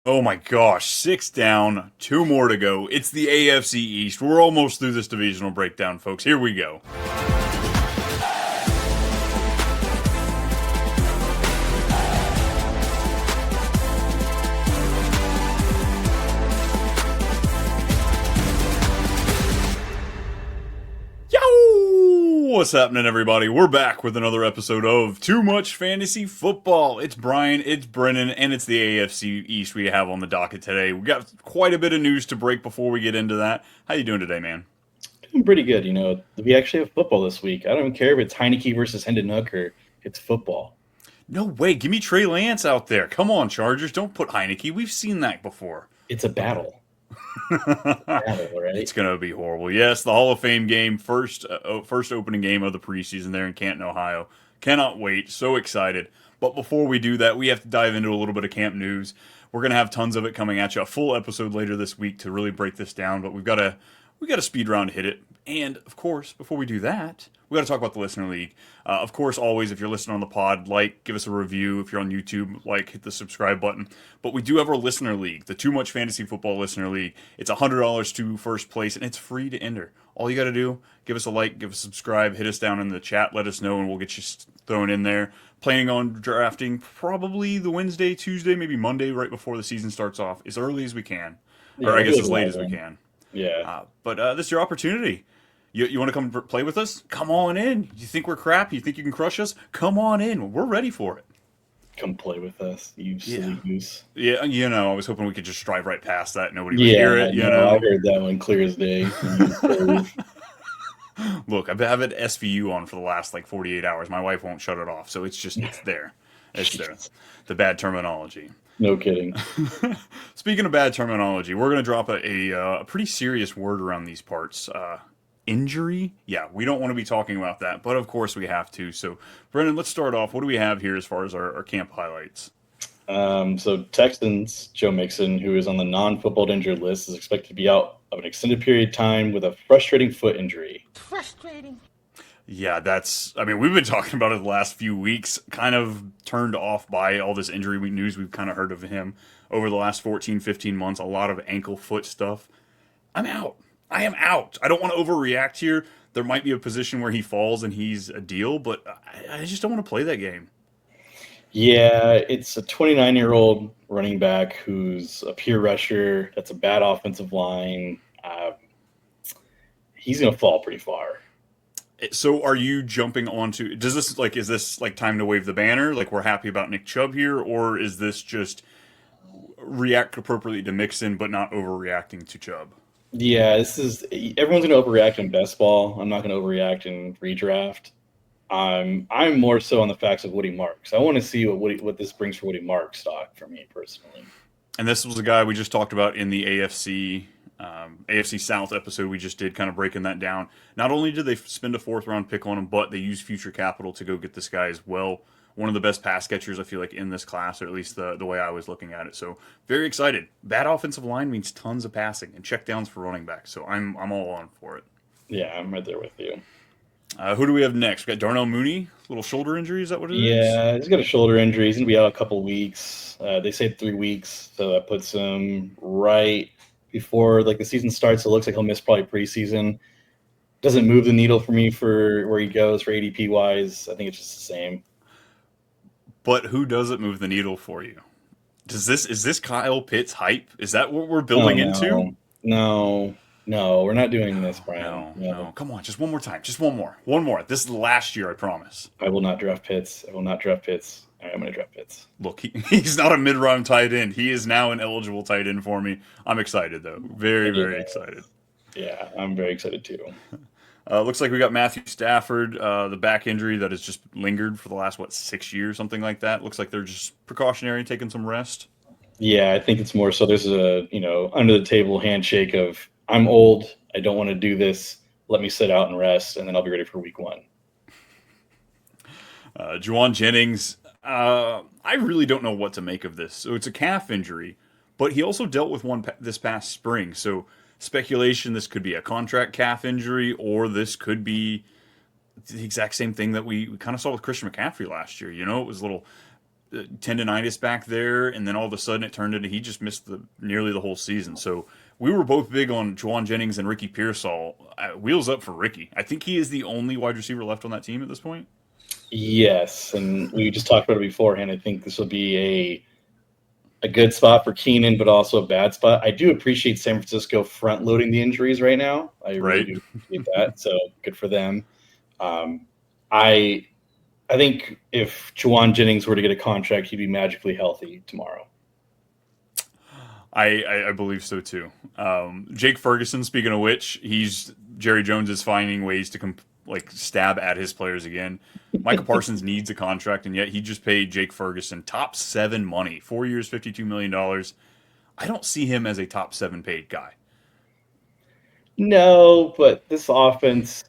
Oh my gosh, 6 down, 2 more to go. It's the AFC East. We're almost through this divisional breakdown, folks. Here we go. What's happening, everybody? We're back with another episode of Too Much Fantasy Football. It's Brian, it's Brennan, and it's the AFC East we have on the docket today. We got quite a bit of news to break before we get into that. How you doing today, man? Doing pretty good. We actually have football this week. I don't care if it's Heineke versus Hendon Hooker. It's football. No way. Give me Trey Lance out there. Come on, Chargers. Don't put Heineke. We've seen that before. It's a battle. Right? It's going to be horrible. Yes, the Hall of Fame game, first opening game of the preseason there in Canton, Ohio. Cannot wait. So excited. But before we do that, we have to dive into a little bit of camp news. We're going to have tons of it coming at you. A full episode later this week to really break this down, but we got a speed round to hit it. And, of course, before we do that, we got to talk about the Listener League. Of course, always, if you're listening on the pod, give us a review. If you're on YouTube, hit the subscribe button. But we do have our Listener League, the Too Much Fantasy Football Listener League. It's $100 to first place, and it's free to enter. All you got to do, give us a like, give us a subscribe, hit us down in the chat, let us know, and we'll get you thrown in there. Planning on drafting probably the Wednesday, Tuesday, maybe Monday, right before the season starts off, as early as we can. Yeah, or I guess as late as we can. Yeah. But this is your opportunity. You want to come play with us? Come on in. You think we're crap? You think you can crush us? Come on in. We're ready for it. Come play with us, you silly goose. Yeah, I was hoping we could just drive right past that. Nobody would hear it, I heard that one clear as day. Look, I've had SVU on for the last 48 hours. My wife won't shut it off, so it's there. It's there. The bad terminology. No kidding. Speaking of bad terminology, we're going to drop a pretty serious word around these parts. Injury? Yeah, we don't want to be talking about that, but of course we have to. So, Brendan, let's start off. What do we have here as far as our camp highlights? So Texans, Joe Mixon, who is on the non-football injured list, is expected to be out of an extended period of time with a frustrating foot injury. Frustrating. Yeah, we've been talking about it the last few weeks, kind of turned off by all this injury news we've kind of heard of him over the last 14, 15 months, a lot of ankle foot stuff. I'm out. I am out. I don't want to overreact here. There might be a position where he falls and he's a deal, but I just don't want to play that game. Yeah, it's a 29-year-old running back who's a pure rusher. That's a bad offensive line. He's going to fall pretty far. So are you jumping onto, is this time to wave the banner? We're happy about Nick Chubb here, or is this just react appropriately to Mixon but not overreacting to Chubb? Yeah, everyone's going to overreact in best ball. I'm not going to overreact in redraft. I'm more so on the facts of Woody Marks. I want to see what this brings for Woody Marks stock for me personally. And this was the guy we just talked about in the AFC South episode we just did, kind of breaking that down. Not only did they spend a 4th-round pick on him, but they used future capital to go get this guy as well. One of the best pass catchers, I feel like, in this class, or at least the way I was looking at it. So very excited. Bad offensive line means tons of passing and checkdowns for running back. So I'm all on for it. Yeah, I'm right there with you. Who do we have next? We got Darnell Mooney, little shoulder injury. Is that what it is? Yeah, he's got a shoulder injury. He's gonna be out a couple weeks. They say 3 weeks, so that puts him right before the season starts. It looks like he'll miss probably preseason. Doesn't move the needle for me for where he goes for ADP wise. I think it's just the same. But who does it move the needle for you? Is this Kyle Pitts hype? Is that what we're building into? No, we're not doing this, Brian. No. Come on, just one more time. Just one more. This is the last year, I promise. I will not draft Pitts. I am going to draft Pitts. Look, he's not a mid-round tight end. He is now an eligible tight end for me. I'm excited, though. Very, very excited. Yeah, I'm very excited, too. Looks like we got Matthew Stafford, the back injury that has just lingered for the last, 6 years, something like that. Looks like they're just precautionary, taking some rest. Yeah, I think it's more so there's a, under the table handshake of, I'm old, I don't want to do this, let me sit out and rest, and then I'll be ready for week 1. Juwan Jennings, I really don't know what to make of this. So it's a calf injury, but he also dealt with one this past spring. So speculation, this could be a contract calf injury, or this could be the exact same thing that we kind of saw with Christian McCaffrey last year. It was a little tendonitis back there, and then all of a sudden it turned into he just missed nearly the whole season. So we were both big on Juwan Jennings and Ricky Pearsall. Wheels up for Ricky. I think he is the only wide receiver left on that team at this point. Yes, and we just talked about it beforehand. I think this will be a good spot for Keenan, but also a bad spot. I do appreciate San Francisco front loading the injuries right now. I really do appreciate that. So good for them. I think if Juwan Jennings were to get a contract, he'd be magically healthy tomorrow. I believe so too. Jake Ferguson, speaking of which, Jerry Jones is finding ways to stab at his players again. Micah Parsons needs a contract, and yet he just paid Jake Ferguson top 7 money, 4 years, $52 million. I don't see him as a top 7 paid guy. No, but this offense,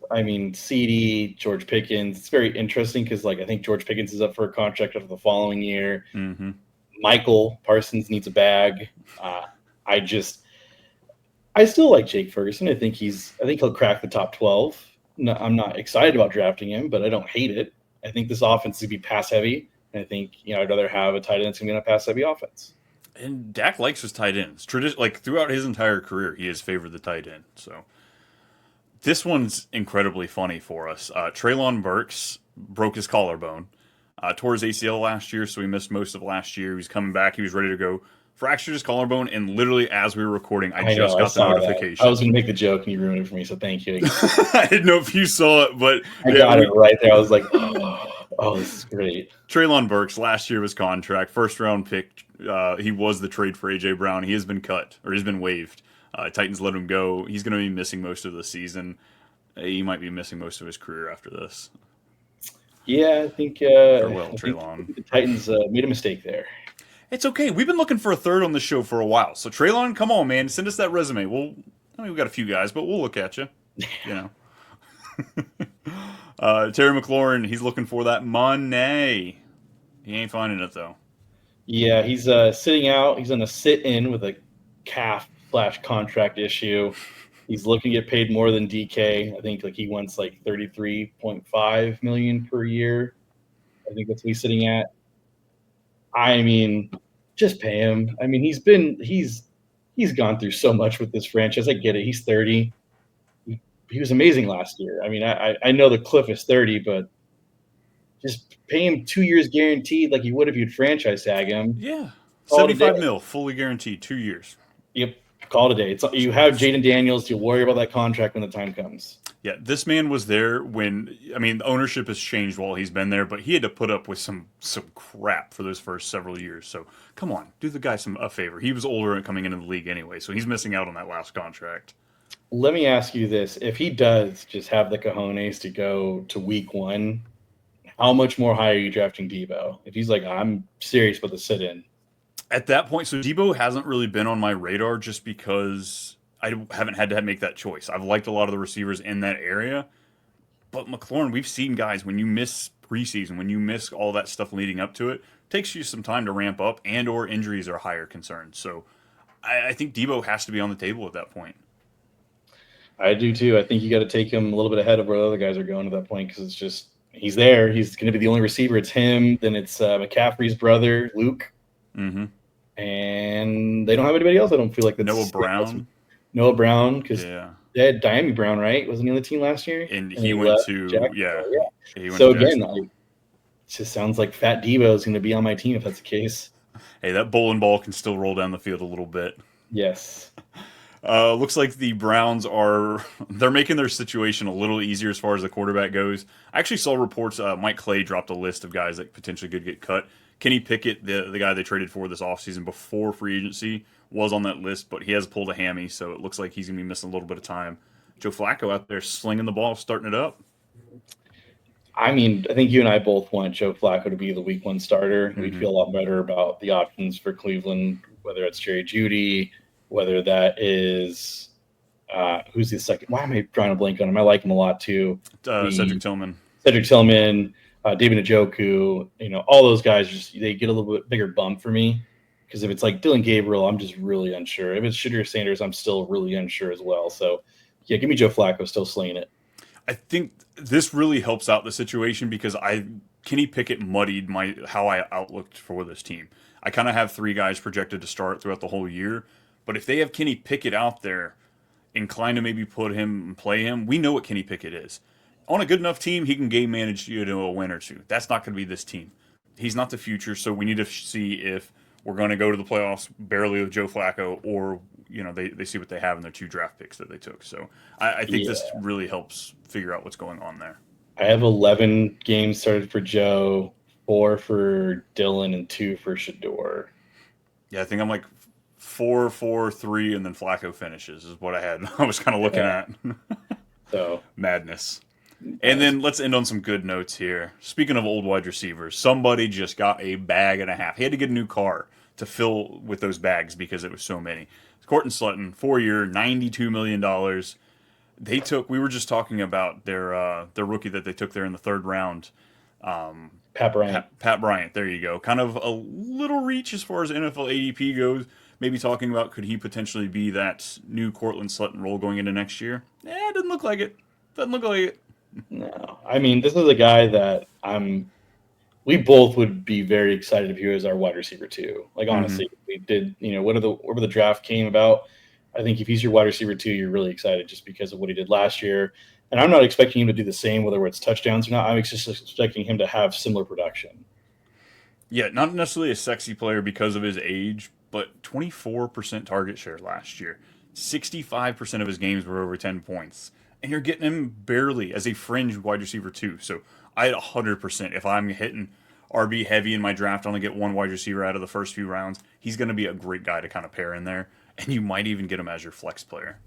CD, George Pickens, it's very interesting because, I think George Pickens is up for a contract after the following year. Mm-hmm. Michael Parsons needs a bag. I still like Jake Ferguson. I think he'll crack the top 12. No, I'm not excited about drafting him, but I don't hate it. I think this offense is going to be pass heavy. And I think, I'd rather have a tight end that's going to be on a pass heavy offense. And Dak likes his tight ends. Throughout his entire career, he has favored the tight end. So this one's incredibly funny for us. Treylon Burks broke his collarbone, tore his ACL last year, so he missed most of last year. He was coming back. He was ready to go. Fractured his collarbone, and literally as we were recording, I just got the notification. That. I was going to make the joke, and you ruined it for me, so thank you. I didn't know if you saw it, but I got it right there. I was like, oh, this is great. Treylon Burks, last year was contract, first-round pick. He was the trade for A.J. Brown. He has been cut, or he's been waived. Titans let him go. He's going to be missing most of the season. He might be missing most of his career after this. Yeah, I think Treylon. The Titans made a mistake there. It's okay. We've been looking for a third on the show for a while. So Treylon, come on, man, send us that resume. We've got a few guys, but we'll look at you. Terry McLaurin, he's looking for that money. He ain't finding it though. Yeah, he's sitting out. He's on a sit-in with a calf/contract issue. He's looking to get paid more than DK. I think he wants $33.5 million per year. I think that's what he's sitting at. Just pay him. He's gone through so much with this franchise. I get it. He's 30. He was amazing last year. I know the cliff is 30, but just pay him 2 years guaranteed like you would if you'd franchise tag him. Yeah. 75 mil, fully guaranteed, 2 years. Yep. Call it a day. You have Jaden Daniels. You'll worry about that contract when the time comes. Yeah, this man was there when, the ownership has changed while he's been there, but he had to put up with some crap for those first several years. So, come on, do the guy a favor. He was older and coming into the league anyway, so he's missing out on that last contract. Let me ask you this. If he does just have the cojones to go to week 1, how much more high are you drafting Debo? If he's like, I'm serious about the sit-in. At that point, so Debo hasn't really been on my radar just because I haven't had to make that choice. I've liked a lot of the receivers in that area. But McLaurin, we've seen guys, when you miss preseason, when you miss all that stuff leading up to it, takes you some time to ramp up, and or injuries are a higher concern. So I think Debo has to be on the table at that point. I do too. I think you got to take him a little bit ahead of where the other guys are going at that point because it's just he's there. He's going to be the only receiver. It's him. Then it's McCaffrey's brother, Luke. Mm-hmm. And they don't have anybody else. I don't feel like that's Noah Brown, because they had Diami Brown, right? Wasn't he on the team last year? And he went to He went so to again, it just sounds like Fat Debo is going to be on my team if that's the case. Hey, that bowling ball can still roll down the field a little bit. Yes. Looks like the Browns they're making their situation a little easier as far as the quarterback goes. I actually saw reports Mike Clay dropped a list of guys that potentially could get cut. Kenny Pickett, the guy they traded for this offseason before free agency, was on that list, but he has pulled a hammy, so it looks like he's going to be missing a little bit of time. Joe Flacco out there slinging the ball, starting it up. I think you and I both want Joe Flacco to be the week 1 starter. Mm-hmm. We'd feel a lot better about the options for Cleveland, whether it's Jerry Jeudy, whether that is who's the second. Why am I drawing a blank on him? I like him a lot too. Cedric Tillman, David Njoku, all those guys they get a little bit bigger bump for me. Because if it's like Dylan Gabriel, I'm just really unsure. If it's Shedeur Sanders, I'm still really unsure as well. So, yeah, give me Joe Flacco, still slinging it. I think this really helps out the situation because Kenny Pickett muddied how I outlooked for this team. I kind of have three guys projected to start throughout the whole year, but if they have Kenny Pickett out there, inclined to maybe put him and play him, we know what Kenny Pickett is. On a good enough team, he can game manage you to a win or two. That's not going to be this team. He's not the future, so we need to see if we're going to go to the playoffs barely with Joe Flacco, or they see what they have in their two draft picks that they took. So I think this really helps figure out what's going on there. I have 11 games started for Joe, 4 for Dylan, and 2 for Shador. Yeah, I think I'm like 4, 4, 3, and then Flacco finishes is what I had. I was kind of looking at. So madness. And then let's end on some good notes here. Speaking of old wide receivers, somebody just got a bag and a half. He had to get a new car to fill with those bags because it was so many. Courtland Sutton, 4-year, $92 million. We were just talking about their rookie that they took there in the third round. Pat Bryant. Pat Bryant, there you go. Kind of a little reach as far as NFL ADP goes. Maybe talking about could he potentially be that new Courtland Sutton role going into next year? It doesn't look like it. Doesn't look like it. No, I mean, this is a guy that we both would be very excited if he was our wide receiver too. Like, honestly, we did, whatever the draft came about, I think if he's your wide receiver too, you're really excited just because of what he did last year. And I'm not expecting him to do the same, whether it's touchdowns or not. I'm just expecting him to have similar production. Yeah, not necessarily a sexy player because of his age, but 24% target share last year. 65% of his games were over 10 points. And you're getting him barely as a fringe wide receiver too. So I had 100%. If I'm hitting RB heavy in my draft, I only get one wide receiver out of the first few rounds. He's going to be a great guy to kind of pair in there. And you might even get him as your flex player.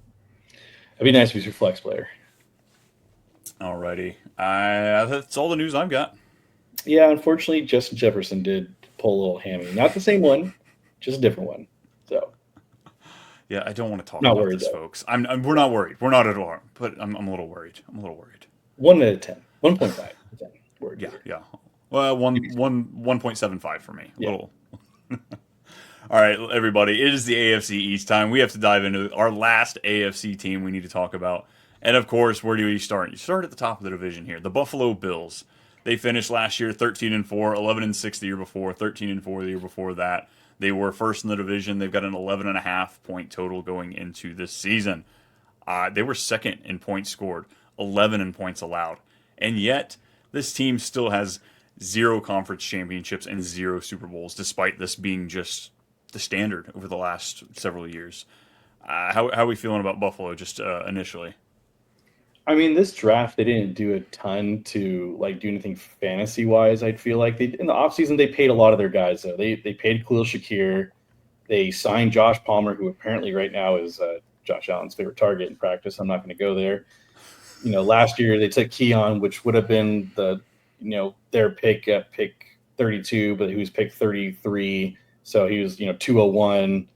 It'd be nice if he's your flex player. Alrighty. That's all the news I've got. Yeah, unfortunately, Justin Jefferson did pull a little hammy. Not the same one, just a different one. So. Yeah, I don't want to talk about this, folks. We're not worried. We're not at all. But I'm a little worried. 1 out of 10. 1.5. Yeah, yeah. Well, 1.75 for me. A little. All right, everybody. It is the AFC East time. We have to dive into our last AFC team we need to talk about. And, of course, where do you start? You start at the top of the division here. The Buffalo Bills. They finished last year 13-4, 11-6 the year before, 13-4 the year before that. They were first in the division. They've got an 11.5 point total going into this season. They were second in points scored, 11 in points allowed. And yet, this team still has 0 conference championships and 0 Super Bowls, despite this being just the standard over the last several years. How are we feeling about Buffalo just initially? I mean, this draft, they didn't do a ton to do anything fantasy wise. I feel like in the offseason, they paid a lot of their guys though. They paid Khalil Shakir. They signed Josh Palmer, who apparently right now is Josh Allen's favorite target in practice. I'm not going to go there. Last year they took Keon, which would have been their pick at pick 32, but he was pick 33. So he was, 201.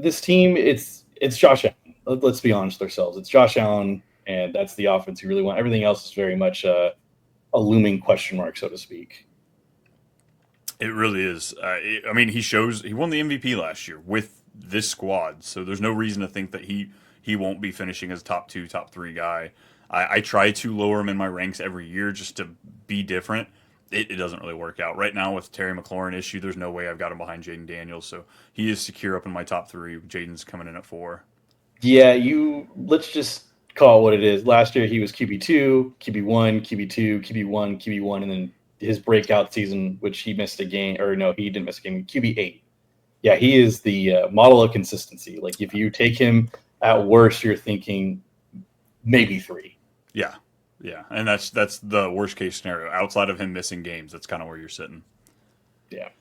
This team, it's Josh Allen. Let's be honest with ourselves. It's Josh Allen. And that's the offense you really want. Everything else is very much a looming question mark, so to speak. It really is. He won the MVP last year with this squad, so there's no reason to think that he won't be finishing as top 2, top 3 guy. I try to lower him in my ranks every year just to be different. It doesn't really work out. Right now with Terry McLaurin issue, there's no way I've got him behind Jaden Daniels, so he is secure up in my top 3. Jaden's coming in at 4. Yeah, let's just call it what it is. Last year he was QB2, QB1, QB2, QB1, QB1, and then his breakout season, which he missed a game, or no, he didn't miss a game, QB8. Yeah, he is the model of consistency. Like if you take him at worst, you're thinking maybe 3. Yeah, and that's the worst case scenario. Outside of him missing games, that's kind of where you're sitting. Yeah.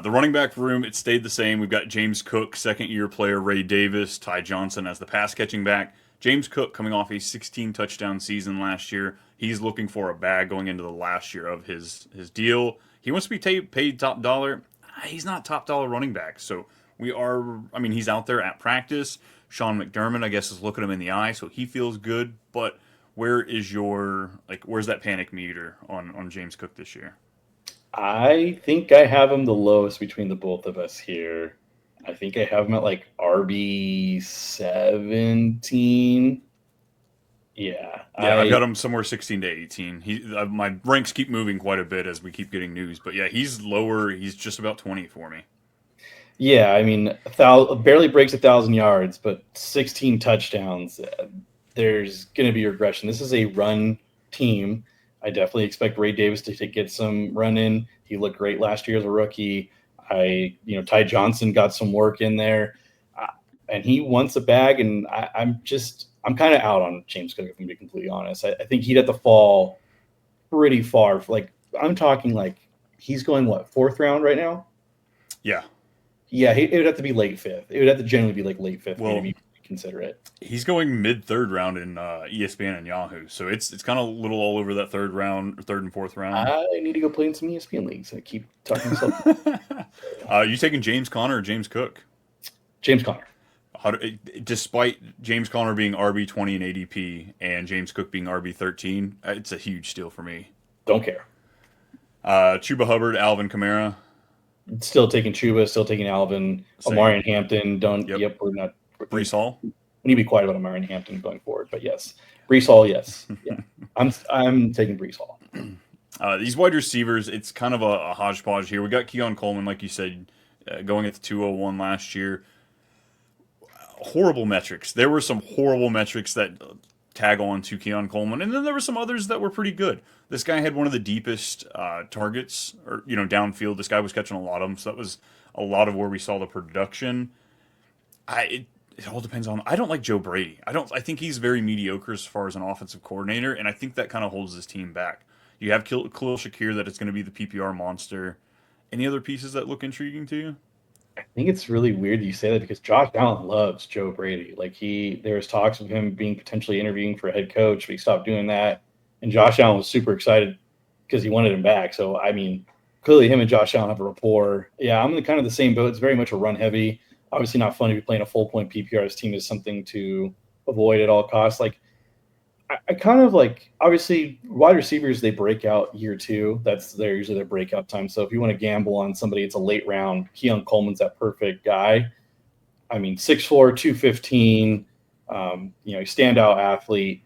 The running back room, it stayed the same. We've got James Cook, second-year player, Ray Davis, Ty Johnson as the pass-catching back. James Cook coming off a 16-touchdown season last year. He's looking for a bag going into the last year of his deal. He wants to be paid top dollar. He's not top dollar running back. So he's out there at practice. Sean McDermott, I guess, is looking him in the eye, so he feels good. But where's that panic meter on James Cook this year? I think I have him the lowest between the both of us here. I think I have him at RB 17. Yeah, Yeah, I've got him somewhere 16 to 18. My ranks keep moving quite a bit as we keep getting news, but yeah, he's lower. He's just about 20 for me. yeah. I mean, barely breaks 1,000 yards, but 16 touchdowns. There's going to be regression. This is a run team. I definitely expect Ray Davis to get some run in. He looked great last year as a rookie. Ty Johnson got some work in there, and he wants a bag. And I'm kind of out on James Cook, if I'm being completely honest. I think he'd have to fall pretty far. Like, I'm talking like he's going what, fourth round right now? Yeah. Yeah, it would have to be late fifth. It would have to generally be like late fifth Well, to be consider it. he's going mid third round in ESPN and Yahoo, so it's kind of a little all over that third round, third and fourth round. I need to go play in some ESPN leagues. I keep talking myself. You taking James Conner or James Cook? James Conner. Despite James Conner being RB20 in ADP and James Cook being RB13, it's a huge steal for me. Don't care. Chuba Hubbard, Alvin Kamara. Still taking Chuba, still taking Alvin, Same. Amari and Hampton. We're not. Brees Hall. We need to be quiet about Amari and Hampton going forward, but yes. Brees Hall, yes. Yeah. I'm taking Brees Hall. These wide receivers, it's kind of a hodgepodge here. We got Keon Coleman, like you said, going at the 201 last year. Horrible metrics. There were some horrible metrics that tag on to Keon Coleman, and then there were some others that were pretty good. This guy had one of the deepest targets, or downfield. This guy was catching a lot of them, so that was a lot of where we saw the production. It all depends on. I don't like Joe Brady. I think he's very mediocre as far as an offensive coordinator, and I think that kind of holds his team back. You have Khalil Shakir, that it's going to be the PPR monster. Any other pieces that look intriguing to you? I think it's really weird you say that because Josh Allen loves Joe Brady. Like there was talks of him being potentially interviewing for a head coach, but he stopped doing that. And Josh Allen was super excited because he wanted him back. So, I mean, clearly him and Josh Allen have a rapport. Yeah, I'm in kind of the same boat. It's very much a run heavy. Obviously not fun to be playing a full point PPR. This team is something to avoid at all costs. Like, I kind of like, obviously wide receivers, they break out year two. That's usually their breakout time. So if you want to gamble on somebody, it's a late round. Keon Coleman's that perfect guy. I mean, 6'4", 215, standout athlete.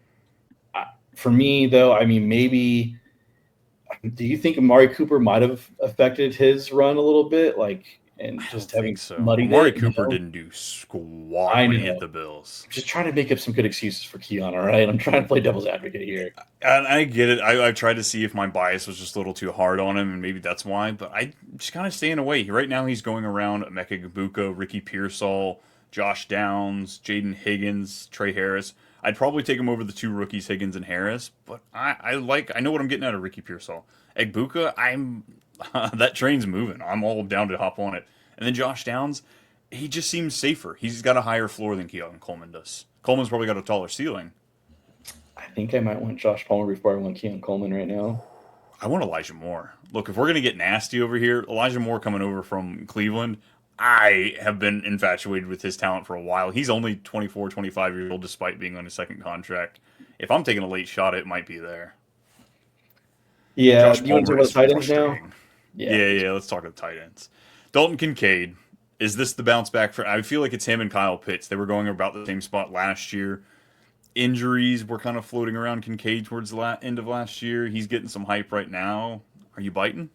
For me, though, I mean, maybe, do you think Amari Cooper might have affected his run a little bit? Like, and just having muddied Amari it, Cooper didn't do squat when he hit the Bills. I'm just trying to make up some good excuses for Keon, all right? I'm trying to play devil's advocate here. And I get it. I've tried to see if my bias was just a little too hard on him, and maybe that's why. But I'm just kind of staying away. Right now he's going around Emeka Egbuka, Ricky Pearsall, Josh Downs, Jaden Higgins, Trey Harris. I'd probably take him over the two rookies, Higgins and Harris. But I know what I'm getting out of Ricky Pearsall. Egbuka, that train's moving. I'm all down to hop on it. And then Josh Downs, he just seems safer. He's got a higher floor than Keon Coleman does. Coleman's probably got a taller ceiling. I think I might want Josh Palmer before I want Keon Coleman right now. I want Elijah Moore. Look, if we're going to get nasty over here, Elijah Moore coming over from Cleveland, I have been infatuated with his talent for a while. He's only 24, 25 years old despite being on his second contract. If I'm taking a late shot, it might be there. Yeah, you want to talk about tight ends now? Yeah, let's talk about tight ends. Dalton Kincaid, is this the bounce back for? I feel like it's him and Kyle Pitts. They were going about the same spot last year. Injuries were kind of floating around Kincaid towards the end of last year. He's getting some hype right now. Are you biting?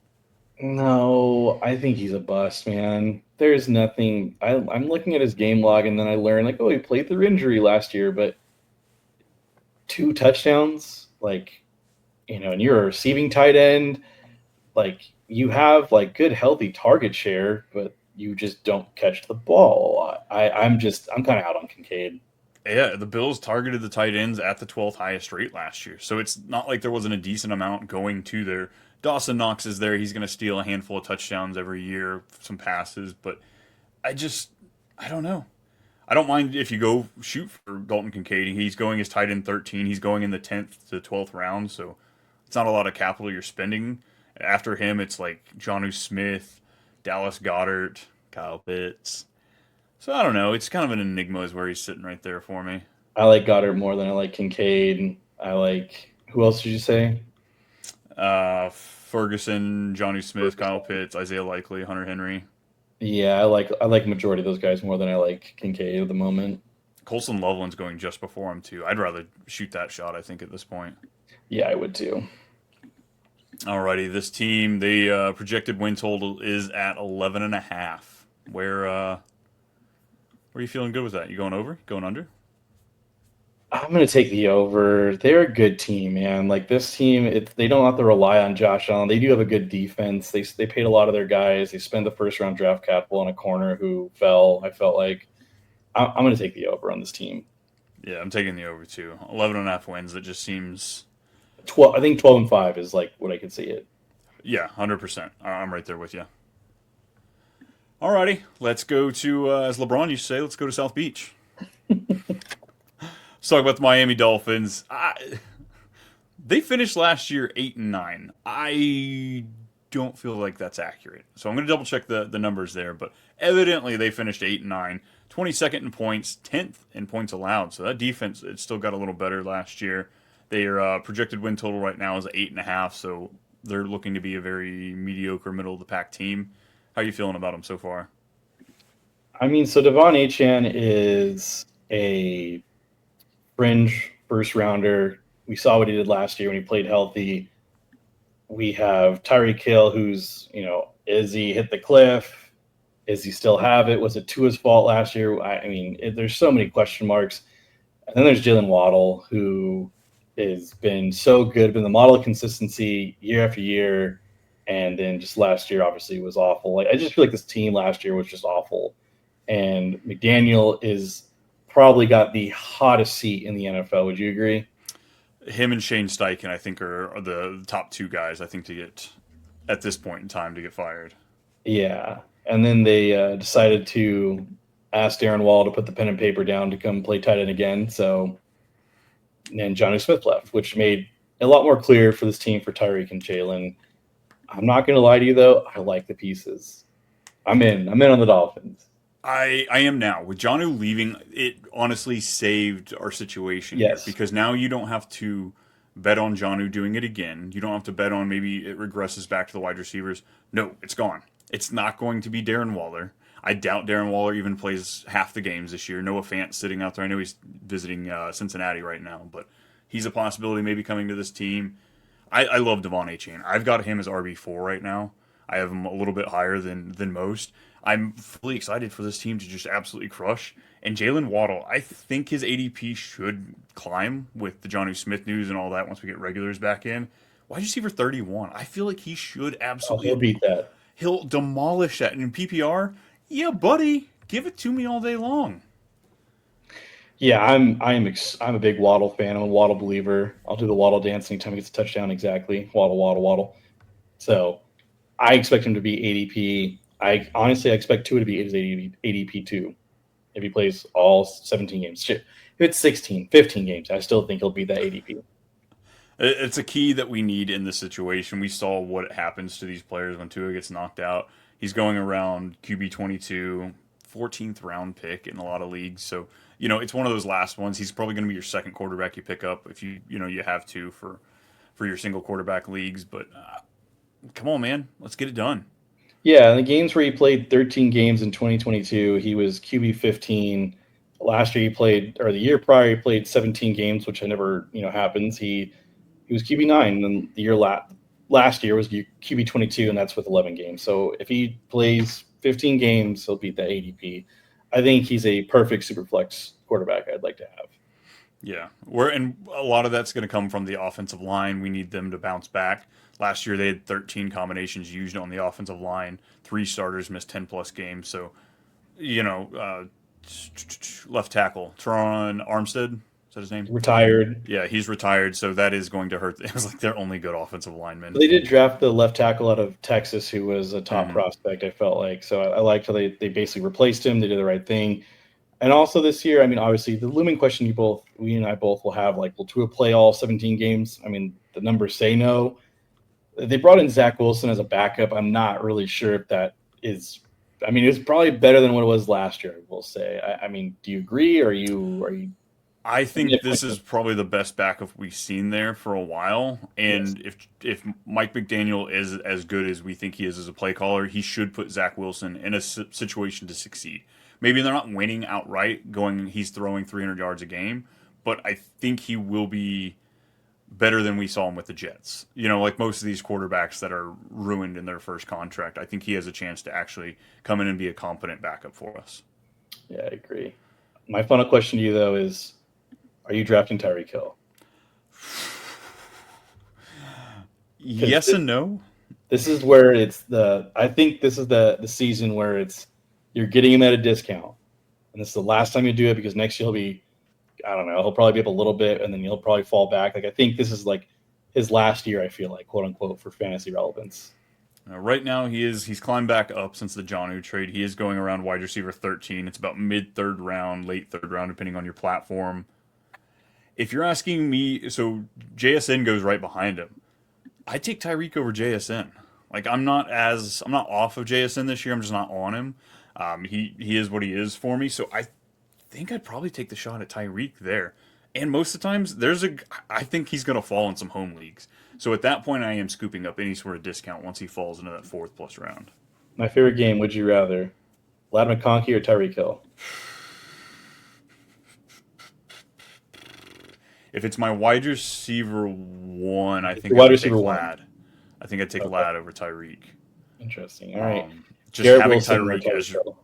No, I think he's a bust, man. There's nothing. I'm looking at his game log, and then I learned, like, oh, he played through injury last year, but 2 touchdowns, like, and you're a receiving tight end, like, you have, like, good, healthy target share, but you just don't catch the ball a lot. I'm kind of out on Kincaid. Yeah, the Bills targeted the tight ends at the 12th highest rate last year. So it's not like there wasn't a decent amount going to there. Dawson Knox is there. He's going to steal a handful of touchdowns every year, some passes. But I don't know. I don't mind if you go shoot for Dalton Kincaid. He's going as tight end 13. He's going in the 10th to 12th round. So it's not a lot of capital you're spending. After him, it's like Jonnu Smith, Dallas Goedert, Kyle Pitts. So I don't know. It's kind of an enigma is where he's sitting right there for me. I like Goddard more than I like Kincaid. I like, who else did you say? Ferguson, Jonnu Smith, Kyle Pitts, Isaiah Likely, Hunter Henry. Yeah, I like majority of those guys more than I like Kincaid at the moment. Colson Loveland's going just before him too. I'd rather shoot that shot, I think, at this point. Yeah, I would too. Alrighty, this team, the projected win total is at 11.5. Where are you feeling good with that? You going over? Going under? I'm going to take the over. They're a good team, man. Like this team, they don't have to rely on Josh Allen. They do have a good defense. They paid a lot of their guys. They spent the first round draft capital on a corner who fell. I felt like I'm going to take the over on this team. Yeah, I'm taking the over too. 11.5 wins. That just seems 12. I think 12-5 is like what I could see it. yeah, 100%. I'm right there with you. Alrighty, let's go to as LeBron used to say, let's go to South Beach. Let's talk about the Miami Dolphins. They finished last year 8-9. I don't feel like that's accurate, so I'm going to double check the numbers there. But evidently, they finished 8-9, 22nd in points, 10th in points allowed. So that defense, it still got a little better last year. Their projected win total right now is 8.5. So they're looking to be a very mediocre, middle of the pack team. How are you feeling about them so far? I mean, so Devon Achane is a fringe first rounder. We saw what he did last year when he played healthy. We have Tyreek Hill, who's, is he hit the cliff? Is he still have it? Was it Tua's fault last year? I mean, there's so many question marks. And then there's Jalen Waddle, who has been so good, been the model of consistency year after year. And then just last year, obviously, was awful. Like I just feel like this team last year was just awful. And McDaniel is probably got the hottest seat in the NFL. Would you agree? Him and Shane Steichen, I think, are the top two guys, I think, to get, at this point in time, to get fired. Yeah. And then they decided to ask Darren Wall to put the pen and paper down to come play tight end again. So, and Johnny Smith left, which made it a lot more clear for this team for Tyreek and Jalen. I'm not going to lie to you, though. I like the pieces. I'm in on the Dolphins. I am now. With Jonnu leaving, it honestly saved our situation Yes. here. Because now you don't have to bet on Jonnu doing it again. You don't have to bet on maybe it regresses back to the wide receivers. No, it's gone. It's not going to be Darren Waller. I doubt Darren Waller even plays half the games this year. Noah Fant sitting out there. I know he's visiting Cincinnati right now, but he's a possibility maybe coming to this team. I love Devon Achane. I've got him as RB4 right now. I have him a little bit higher than most. I'm fully excited for this team to just absolutely crush. And Jalen Waddle, I think his ADP should climb with the Jonnu Smith news and all that once we get regulars back in. Wide receiver 31. I feel like he should absolutely. He'll beat that. He'll demolish that. And in PPR, yeah, buddy, give it to me all day long. Yeah, I'm a big Waddle fan. I'm a Waddle believer. I'll do the Waddle dance anytime he gets a touchdown. Exactly, Waddle, Waddle, Waddle. So I expect him to be ADP. I expect Tua to be his ADP too. If he plays all 17 games, shit, if it's 16, 15 games, I still think he'll be that ADP. It's a key that we need in this situation. We saw what happens to these players when Tua gets knocked out. He's going around QB 22, 14th round pick in a lot of leagues. So, it's one of those last ones. He's probably going to be your second quarterback you pick up if you have to for your single quarterback leagues. But come on, man, let's get it done. Yeah, in the games where he played 13 games in 2022, he was QB 15. Last year the year prior, he played 17 games, which never happens. He was QB 9, and then the year last year was QB 22, and that's with 11 games. So if he plays 15 games, he'll beat that ADP. I think he's a perfect super flex quarterback I'd like to have. Yeah, and a lot of that's going to come from the offensive line. We need them to bounce back. Last year they had 13 combinations used on the offensive line. 3 starters missed 10 plus games. So, left tackle Teron Armstead, is that his name? Retired. Yeah, he's retired. So that is going to hurt. It was like their only good offensive lineman. They did draft the left tackle out of Texas, who was a top prospect. I felt like so I liked how they basically replaced him. They did the right thing. And also this year, I mean, obviously the looming question we and I both will have, like, will Tua play all 17 games? I mean, the numbers say no. They brought in Zach Wilson as a backup. I'm not really sure if that is. I mean, it's probably better than what it was last year, I will say. I mean, do you agree? Or are you? I think this is probably the best backup we've seen there for a while. And Yes. if Mike McDaniel is as good as we think he is as a play caller, he should put Zach Wilson in a situation to succeed. Maybe they're not winning outright, he's throwing 300 yards a game, but I think he will be better than we saw him with the Jets. Like most of these quarterbacks that are ruined in their first contract, I think he has a chance to actually come in and be a competent backup for us. Yeah, I agree. My final question to you, though, is are you drafting Tyreek Hill? Yes and no. This is where I think this is the season where you're getting him at a discount. And this is the last time you do it because next year I don't know, he'll probably be up a little bit and then he'll probably fall back. Like I think this is like his last year, I feel like, quote unquote, for fantasy relevance. Right now, he's climbed back up since the Jonnu trade. He is going around wide receiver 13. It's about mid third round, late third round, depending on your platform. If you're asking me, so JSN goes right behind him. I take Tyreek over JSN. Like I'm not off of JSN this year. I'm just not on him. He is what he is for me. So I think I'd probably take the shot at Tyreek there. And most of the times, I think he's going to fall in some home leagues. So at that point, I am scooping up any sort of discount once he falls into that 4th+ round. My favorite game, would you rather? Lad McConkey or Tyreek Hill? If it's my wide receiver 1, I think wide I'd take receiver Lad. I think I'd take Lad over Tyreek. Interesting. All right. Just Garrett having Wilson Tyreek as your... Hill.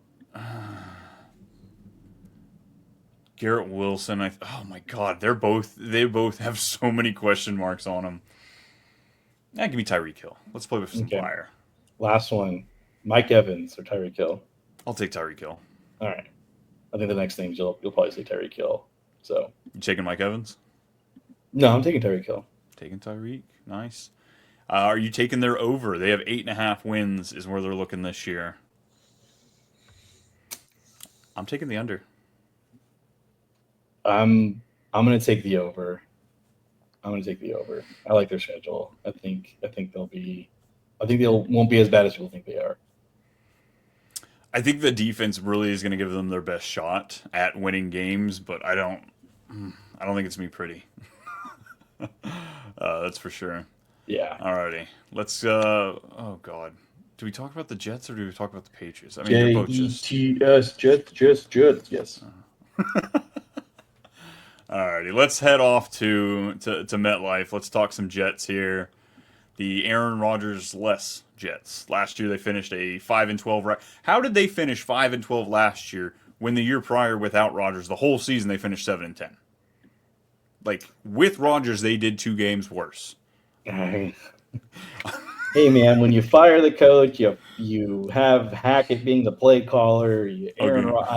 Garrett Wilson, oh my God, they both have so many question marks on them. Give me Tyreek Hill. Let's play with some fire. Last one, Mike Evans or Tyreek Hill? I'll take Tyreek Hill. All right. I think the next thing you'll probably say Tyreek Hill. So you taking Mike Evans? No, I'm taking Tyreek Hill. Taking Tyreek, nice. Are you taking their over? They have 8.5 wins is where they're looking this year. I'm taking the under. I'm going to take the over. I like their schedule. I think they won't be as bad as people think they are. I think the defense really is going to give them their best shot at winning games, but I don't think it's going to be pretty. That's for sure. Yeah. Alrighty. Let's oh God. Do we talk about the Jets or do we talk about the Patriots? I mean, they're both just Jets. Yes. Alrighty, let's head off to MetLife. Let's talk some Jets here. The Aaron Rodgers-less Jets. Last year they finished a 5-12. How did they finish 5-12 last year when the year prior without Rodgers, the whole season they finished 7-10? Like with Rodgers, they did 2 games worse. Hey man, when you fire the coach, you have Hackett being the play caller. You're not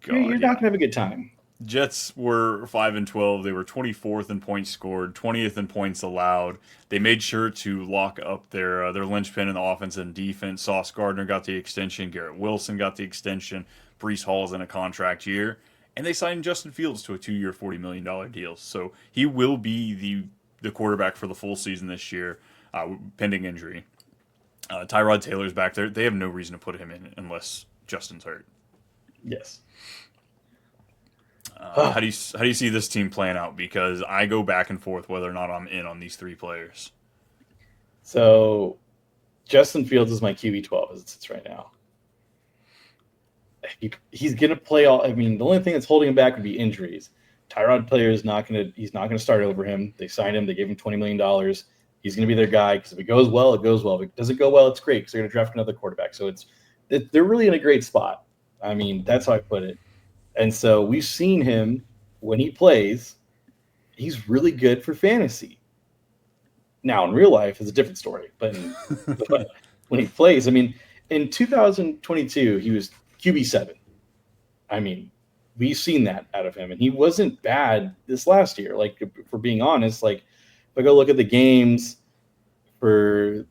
gonna have a good time. Jets were 5-12. They were 24th in points scored, 20th in points allowed. They made sure to lock up their linchpin in the offense and defense. Sauce Gardner got the extension. Garrett Wilson got the extension. Breece Hall's in a contract year. And they signed Justin Fields to a 2-year, $40 million deal. So he will be the quarterback for the full season this year, pending injury. Tyrod Taylor's back there. They have no reason to put him in unless Justin's hurt. Yes. How do you see this team playing out? Because I go back and forth whether or not I'm in on these 3 players. So, Justin Fields is my QB12 as it sits right now. He's going to play all. I mean, the only thing that's holding him back would be injuries. Tyrod Taylor he's not going to start over him. They signed him. They gave him $20 million. He's going to be their guy because if it goes well, it goes well. If it doesn't go well, it's great because they're going to draft another quarterback. So they're really in a great spot. I mean, that's how I put it. And so we've seen him when he plays, he's really good for fantasy. Now, in real life, it's a different story. But when he plays, I mean, in 2022, he was QB7. I mean, we've seen that out of him. And he wasn't bad this last year. Like, for being honest, like, if I go look at the games for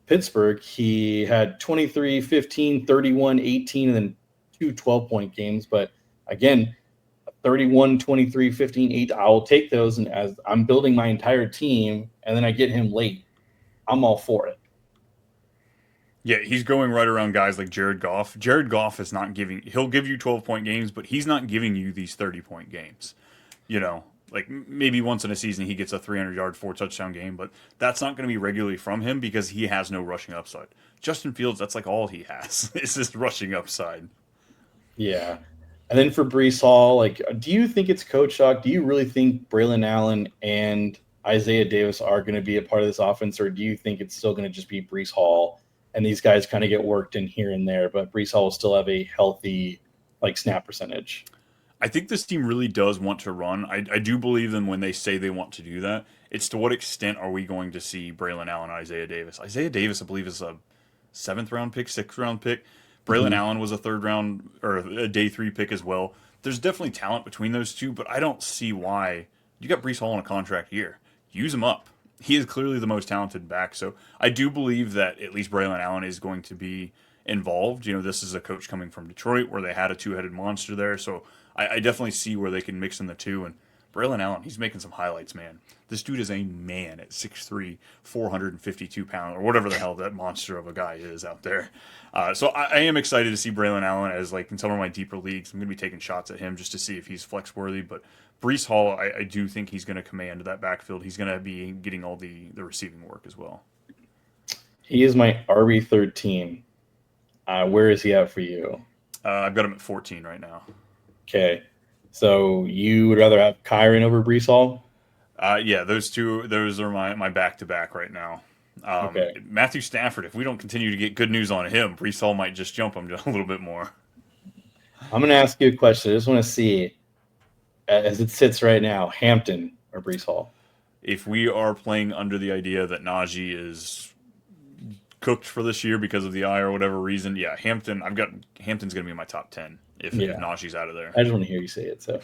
Pittsburgh, he had 23, 15, 31, 18, and then 2 12-point games. But again, 31, 23, 15, 8, I'll take those. And as I'm building my entire team and then I get him late, I'm all for it. Yeah, he's going right around guys like Jared Goff. Jared Goff is not he'll give you 12-point games, but he's not giving you these 30-point games. Like maybe once in a season he gets a 300-yard, 4-touchdown game, but that's not going to be regularly from him because he has no rushing upside. Justin Fields, that's like all he has is this rushing upside. Yeah. And then for Brees Hall, like, do you think it's coach talk? Do you really think Braylon Allen and Isaiah Davis are going to be a part of this offense, or do you think it's still going to just be Brees Hall and these guys kind of get worked in here and there, but Brees Hall will still have a healthy like snap percentage? I think this team really does want to run. I do believe them when they say they want to do that. It's to what extent are we going to see Braylon Allen and Isaiah Davis? Isaiah Davis, I believe, is a 7th-round pick, 6th-round pick. Braylon Allen was a 3rd-round or a day 3 pick as well. There's definitely talent between those two, but I don't see why. You got Brees Hall in a contract year. Use him up. He is clearly the most talented back. So I do believe that at least Braylon Allen is going to be involved. You know, this is a coach coming from Detroit where they had a two-headed monster there. So I definitely see where they can mix in the two. And Braylon Allen, he's making some highlights, man. This dude is a man at 6'3", 452 pounds, or whatever the hell that monster of a guy is out there. So I am excited to see Braylon Allen as like in some of my deeper leagues. I'm going to be taking shots at him just to see if he's flex worthy. But Brees Hall, I do think he's going to command that backfield. He's going to be getting all the receiving work as well. He is my RB13. Where is he at for you? I've got him at 14 right now. Okay. So you would rather have Kyron over Brees Hall? Yeah, those are my back-to-back right now. Okay. Matthew Stafford, if we don't continue to get good news on him, Brees Hall might just jump him just a little bit more. I'm going to ask you a question. I just want to see, as it sits right now, Hampton or Brees Hall? If we are playing under the idea that Najee is cooked for this year because of the eye or whatever reason, yeah, Hampton's going to be in my top 10 if Najee's out of there. I just want to hear you say it. So,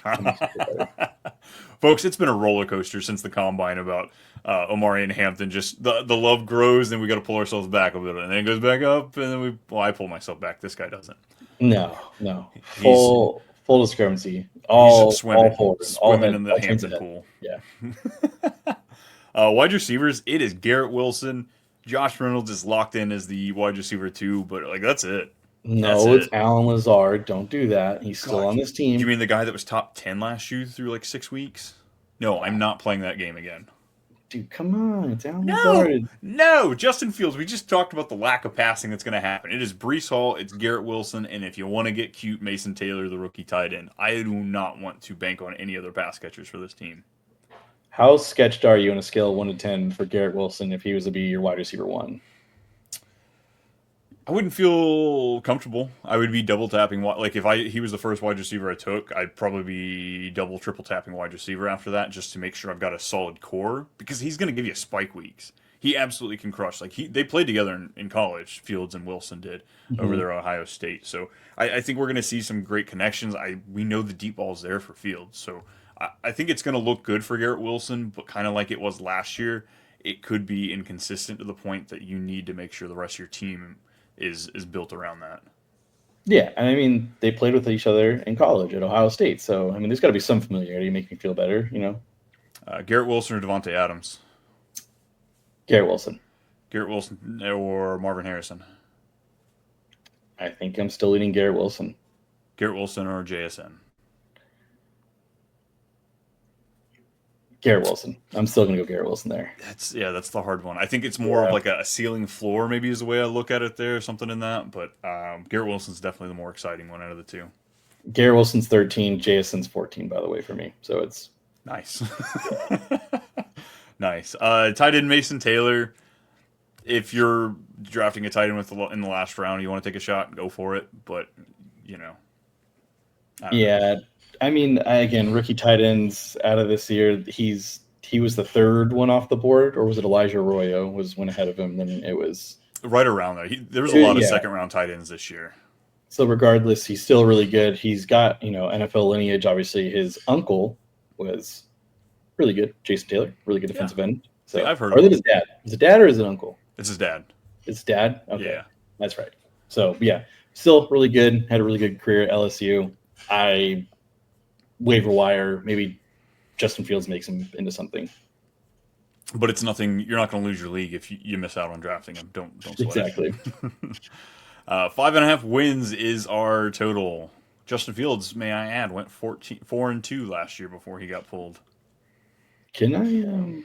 folks, it's been a roller coaster since the combine about Omari and Hampton. Just the love grows, then we got to pull ourselves back a bit, and then it goes back up, and then I pull myself back. This guy doesn't. No. Full discrepancy. All swimming all in the Hampton pool. Yeah. Wide receivers, it is Garrett Wilson. Josh Reynolds is locked in as the wide receiver 2, but like that's it. No, it's Alan Lazard. Don't do that. He's still on this team. You mean the guy that was top 10 last year through like 6 weeks? No, I'm not playing that game again. Dude, come on. It's Alan Lazard. No, Justin Fields. We just talked about the lack of passing that's going to happen. It is Brees Hall, it's Garrett Wilson, and if you want to get cute, Mason Taylor, the rookie tight end. I do not want to bank on any other pass catchers for this team. How sketched are you on a scale of 1 to 10 for Garrett Wilson if he was to be your wide receiver 1? I wouldn't feel comfortable. I would be double tapping. Like if he was the first wide receiver I took, I'd probably be double, triple tapping wide receiver after that just to make sure I've got a solid core because he's going to give you spike weeks. He absolutely can crush. Like they played together in college. Fields and Wilson did over there at Ohio State. So I think we're going to see some great connections. We know the deep ball's there for Fields. So I think it's going to look good for Garrett Wilson, but kind of like it was last year, it could be inconsistent to the point that you need to make sure the rest of your team is built around that. Yeah, and I mean, they played with each other in college at Ohio State, so I mean, there's got to be some familiarity to make me feel better, you know. Garrett Wilson or Devontae Adams? Garrett Wilson. Garrett Wilson or Marvin Harrison? I think I'm still leading Garrett Wilson. Garrett Wilson or JSN? Garrett Wilson. I'm still going to go Garrett Wilson there. That's the hard one. I think it's more of like a ceiling floor maybe is the way I look at it there, something in that. But Garrett Wilson's definitely the more exciting one out of the two. Garrett Wilson's 13, JSN's 14, by the way, for me. So it's nice. Nice. Tight end Mason Taylor. If you're drafting a tight end in the last round, you want to take a shot, go for it. But, you know. Yeah. I mean, again, rookie tight ends out of this year, he was the third one off the board, or was it Elijah Arroyo went ahead of him? Then it was right around there. There was a lot of second-round tight ends this year. So regardless, he's still really good. He's got, NFL lineage. Obviously, his uncle was really good. Jason Taylor, really good defensive end. So yeah, I've heard. Or is it his dad? Is it dad or is it uncle? It's his dad. It's dad? Okay. Yeah. That's right. So, yeah, still really good. Had a really good career at LSU. Waiver wire, maybe Justin Fields makes him into something. But it's nothing. You're not going to lose your league if you miss out on drafting him. Don't sweat exactly. it. 5.5 wins is our total. Justin Fields, may I add, went 4-2 last year before he got pulled. Can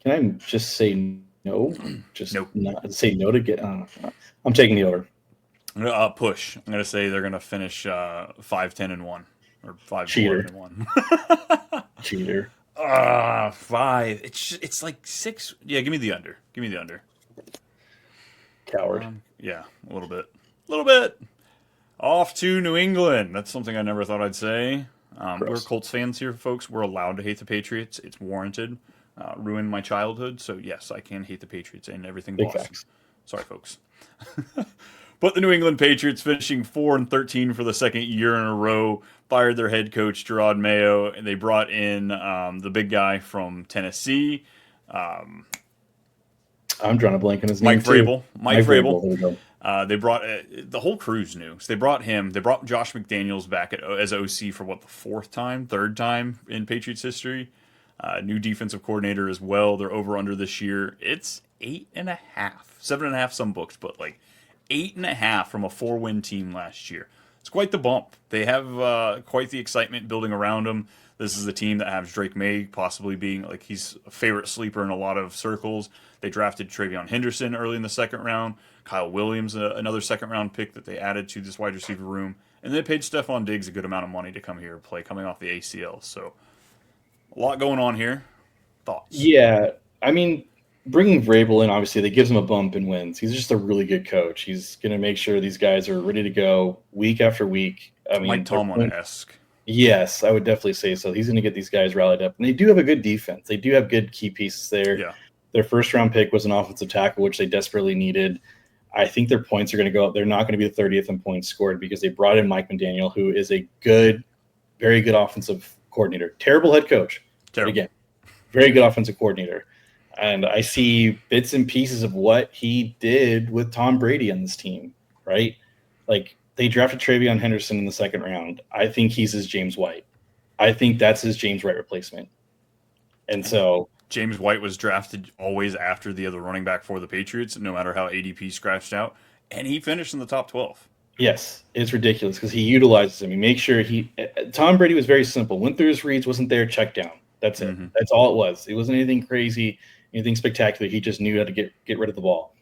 I just say no? Just Nope. not say no to get. I'm taking the over. Push. I'm gonna say they're gonna finish 5-10-1 or 5-11 Cheater, and 1. cheater, Five. It's like 6. Yeah, give me the under. Give me the under. coward. Yeah, a little bit. A little bit. Off to New England. That's something I never thought I'd say. We're Gross. Colts fans here, folks. We're allowed to hate the Patriots. It's warranted. Ruined my childhood, so yes, I can hate the Patriots and everything Big Boston. facts. Sorry, folks. But the New England Patriots, finishing 4-13 for the second year in a row, fired their head coach Gerard Mayo, and they brought in the big guy from Tennessee, I'm drawing a blank on his Mike name too. Vrabel. Mike Vrabel. There we go. They brought the whole crew's new. So they brought him. They brought Josh McDaniels back as OC for what, the third time in Patriots history. New defensive coordinator as well. They're over under this year. It's 8.5, 7.5 some books, but like 8.5 from a 4-win team last year. It's quite the bump. They have quite the excitement building around them. This is a team that has Drake May possibly being like he's a favorite sleeper in a lot of circles. They drafted TreVeyon Henderson early in the second round. Kyle Williams, another second round pick that they added to this wide receiver room. And they paid Stephon Diggs a good amount of money to come here and play, coming off the ACL. So a lot going on here. Thoughts? Yeah, I mean, bringing Vrabel in, obviously, that gives him a bump in wins. He's just a really good coach. He's going to make sure these guys are ready to go week after week. I mean, Mike Tomlin-esque. Yes, I would definitely say so. He's going to get these guys rallied up. And they do have a good defense. They do have good key pieces there. Yeah. Their first-round pick was an offensive tackle, which they desperately needed. I think their points are going to go up. They're not going to be the 30th in points scored because they brought in Mike McDaniel, who is a good, very good offensive coordinator. Terrible head coach. Terrible. But again, very good offensive coordinator. And I see bits and pieces of what he did with Tom Brady on this team, right? Like, they drafted TreVeyon Henderson in the second round. I think he's his James White. I think that's his James White replacement. And so James White was drafted always after the other running back for the Patriots, no matter how ADP scratched out, and he finished in the top 12. yes, it's ridiculous because he utilizes him. He makes sure Tom Brady was very simple. Went through his reads, wasn't there, check down. That's it. Mhm. That's all it was. It wasn't anything crazy, anything spectacular. He just knew how to get rid of the ball.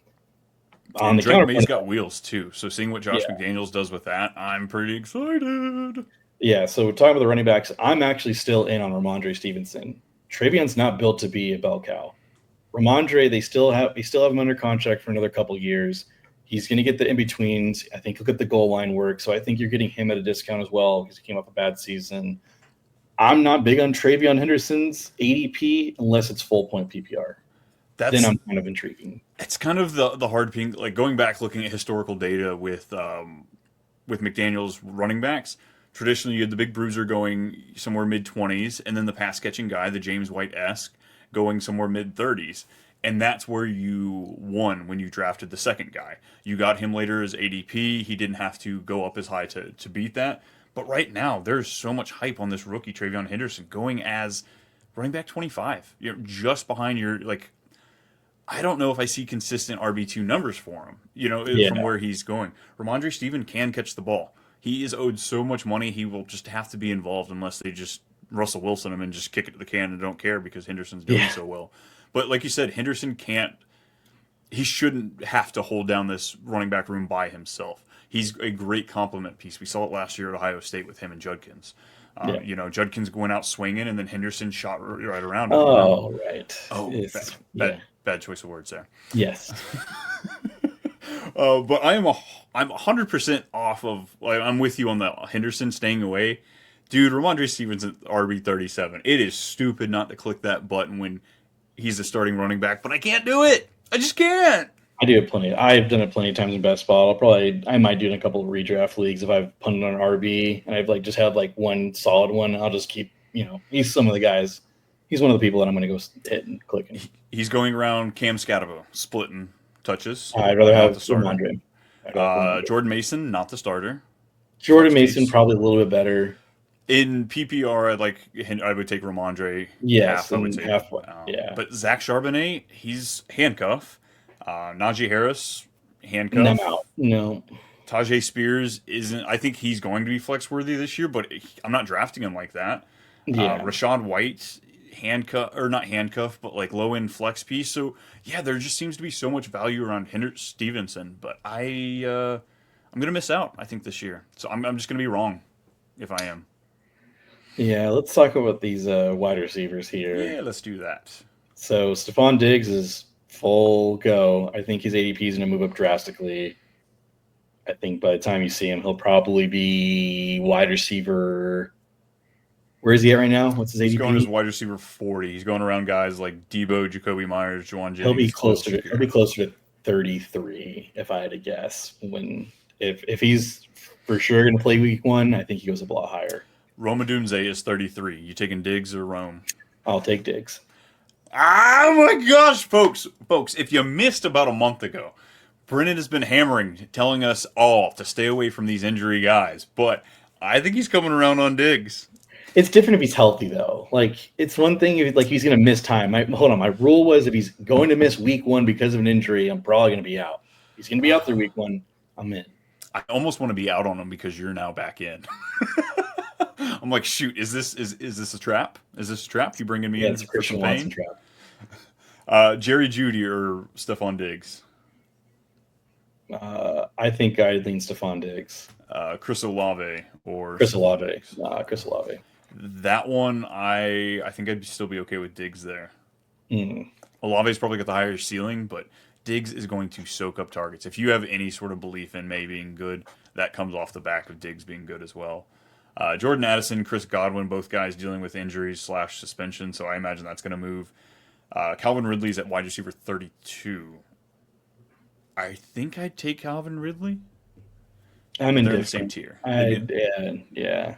And Drake May's got wheels too. So seeing what Josh Yeah. McDaniels does with that, I'm pretty excited. Yeah, so talking about the running backs, I'm actually still in on Rhamondre Stevenson. TreVeyon's not built to be a bell cow. Rhamondre, they still have him under contract for another couple years. He's going to get the in-betweens. I think he'll get the goal line work. So I think you're getting him at a discount as well because he came off a bad season. I'm not big on TreVeyon Henderson's ADP unless it's full point PPR. Then I'm kind of intriguing. It's kind of the hard thing, like going back looking at historical data with McDaniel's running backs. Traditionally, you had the big bruiser going somewhere mid-20s, and then the pass-catching guy, the James White-esque, going somewhere mid-30s. And that's where you won when you drafted the second guy. You got him later as ADP. He didn't have to go up as high to beat that. But right now, there's so much hype on this rookie, TreVeyon Henderson, going as running back 25. You're just behind your, like, I don't know if I see consistent RB2 numbers for him, from where he's going. Rhamondre Stevenson can catch the ball. He is owed so much money, he will just have to be involved unless they just Russell Wilson him and just kick it to the can and don't care because Henderson's doing so well. But like you said, Henderson he shouldn't have to hold down this running back room by himself. He's a great complement piece. We saw it last year at Ohio State with him and Judkins. Judkins going out swinging, and then Henderson shot right around him. Oh, right. Oh, bad choice of words there. Yes. But I'm 100% off of. Like, I'm with you on the Henderson staying away, dude. Rhamondre Stevenson RB37. It is stupid not to click that button when he's the starting running back, but I can't do it. I just can't. I do it plenty. I've done it plenty of times in best ball. I might do it in a couple of redraft leagues if I've punted on an RB and I've just had one solid one. I'll just keep. He's some of the guys. He's one of the people that I'm going to go hit and clicking. He's going around Cam Scatabo, splitting touches. I'd rather have Rhamondre. Jordan Mason, not the starter. Jordan Mason probably a little bit better. In PPR, I would take Rhamondre. Yes, half, I would say. Yeah. But Zach Charbonnet, he's handcuff. Najee Harris, handcuff. I'm out. No. Tajay Spears isn't. I think he's going to be flex worthy this year, but I'm not drafting him like that. Yeah. Rashad White, handcuff, or not handcuff, but like low end flex piece. So yeah, there just seems to be so much value around Stevenson, but I'm gonna miss out, I think, this year. So I'm just gonna be wrong if I am. Yeah, let's talk about these wide receivers here. Yeah, let's do that. So Stephon Diggs is full go. I think his ADP is going to move up drastically. I think by the time you see him, he'll probably be wide receiver. Where is he at right now? What's his ADP? He's going as wide receiver 40. He's going around guys like Debo, Jacoby Myers, Juwan Jennings. He'll be closer to 33 if I had to guess. If he's for sure going to play week 1, I think he goes up a lot higher. Rhamondre is 33. You taking Diggs or Rome? I'll take Diggs. Oh my gosh, folks, if you missed about a month ago, Brennan has been hammering, telling us all to stay away from these injury guys, but I think he's coming around on Diggs. It's different if he's healthy, though. Like, it's one thing if he's going to miss time. Hold on. My rule was if he's going to miss week 1 because of an injury, I'm probably going to be out. If he's going to be out through week 1, I'm in. I almost want to be out on him because you're now back in. I'm like, shoot, is this a trap? Is this a trap? You bringing me in it's a for Christian some pain? Watson trap. Jerry Jeudy or Stephon Diggs? I think I'd lean Stephon Diggs. Chris Olave or Chris Olave. Chris Olave. That one, I think I'd still be okay with Diggs there. Mm. Olave's probably got the higher ceiling, but Diggs is going to soak up targets. If you have any sort of belief in May being good, that comes off the back of Diggs being good as well. Jordan Addison, Chris Godwin, both guys dealing with injuries / suspension, so I imagine that's going to move. Calvin Ridley's at wide receiver 32. I think I'd take Calvin Ridley. I'm in the same tier. Yeah.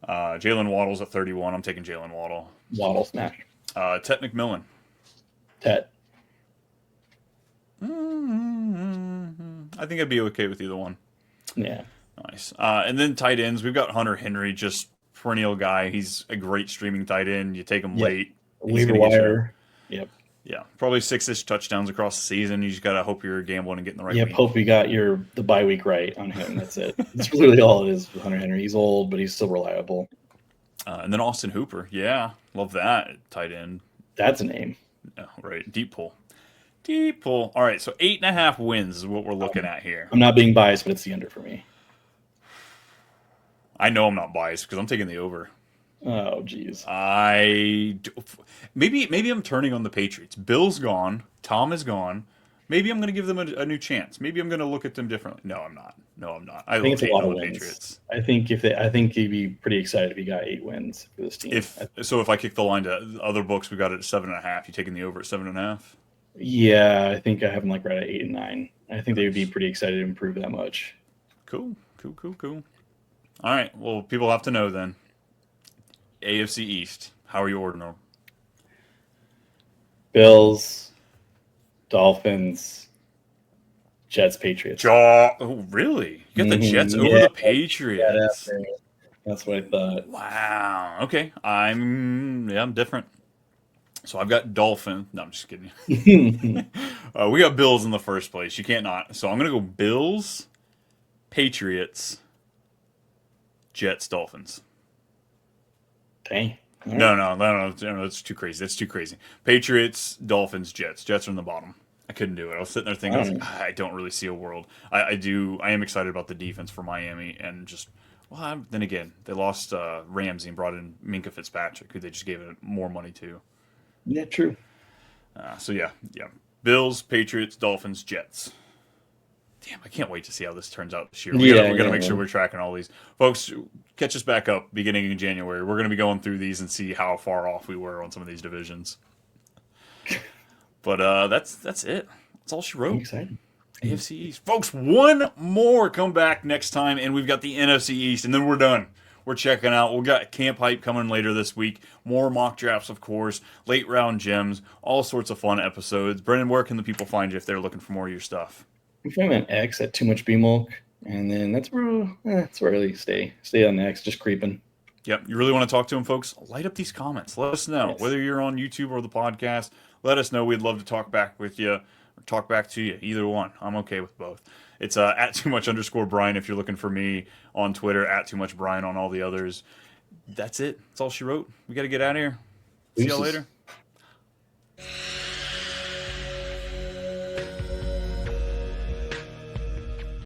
Jalen Waddle's at 31. I'm taking Jalen Waddle. Waddle smash. Tet McMillan. Tet. I think I'd be okay with either one. Yeah. Nice. And then tight ends, we've got Hunter Henry, just perennial guy. He's a great streaming tight end. You take him late. Waiver wire. Yep. Yeah, probably 6-ish touchdowns across the season. You just got to hope you're gambling and getting the right week. Hope you got the bye week right on him. That's it. That's literally all it is with Hunter Henry. He's old, but he's still reliable. And then Austin Hooper. Yeah, love that tight end. That's a name. Oh, right. Deep pull. All right, so 8.5 wins is what we're looking at here. I'm not being biased, but it's the under for me. I know I'm not biased because I'm taking the over. Oh, geez. Maybe I'm turning on the Patriots. Bill's gone. Tom is gone. Maybe I'm going to give them a new chance. Maybe I'm going to look at them differently. No, I'm not. I think it's a lot of wins. Patriots. I think you'd be pretty excited if you got 8 wins for this team. If I kick the line to other books, we got it at 7.5. You taking the over at 7.5? Yeah, I think I have them right at 8 and 9. I think they would be pretty excited to improve that much. Cool. All right. Well, people have to know then. AFC East. How are you ordering them? Bills, Dolphins, Jets, Patriots. Oh, really? You got the Jets over the Patriots? Yeah, that's what I thought. Wow. Okay. I'm different. So I've got Dolphins. No, I'm just kidding. We got Bills in the first place. You can't not. So I'm going to go Bills, Patriots, Jets, Dolphins. Dang. Right. No. That's too crazy. Patriots, Dolphins, Jets. Jets are in the bottom. I couldn't do it. I was sitting there thinking, I don't really see a world. I am excited about the defense for Miami and just, then again, they lost Ramsey and brought in Minkah Fitzpatrick, who they just gave it more money to. Yeah, true. So yeah. Bills, Patriots, Dolphins, Jets. Damn, I can't wait to see how this turns out this year. We got to make sure we're tracking all these. Folks, catch us back up beginning in January. We're going to be going through these and see how far off we were on some of these divisions. But that's it. That's all she wrote. I'm excited. AFC East. Folks, one more come back next time, and we've got the NFC East, and then we're done. We're checking out. We've got Camp Hype coming later this week. More mock drafts, of course. Late round gems. All sorts of fun episodes. Brendan, where can the people find you if they're looking for more of your stuff? You find me on X at Too Much B Milk, and then that's where I really stay on X, just creeping. Yep. You really want to talk to them, folks? Light up these comments. Let us know. Yes. Whether you're on YouTube or the podcast, let us know. We'd love to talk back with you or talk back to you. Either one. I'm okay with both. It's at @too_much_Brian if you're looking for me on Twitter, @too_much_Brian on all the others. That's it. That's all she wrote. We got to get out of here. See y'all Deuces. later.